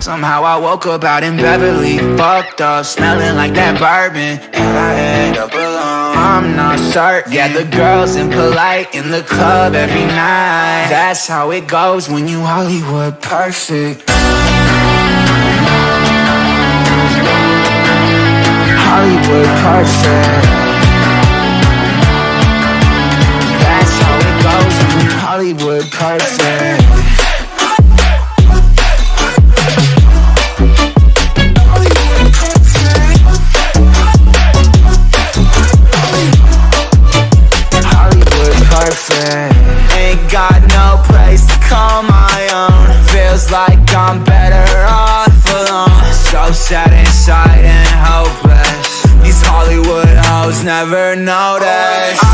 Somehow I woke up out in Beverly, fucked up, smelling like that bourbon, and I end up alone. I'm not certain. Yeah, the girls impolite in the club every night. That's how it goes when you Hollywood perfect. Hollywood perfect. That's how it goes when you Hollywood perfect. Ain't got no place to call my own. Feels like I'm better off alone. So sad inside and hopeless. These Hollywood hoes never notice.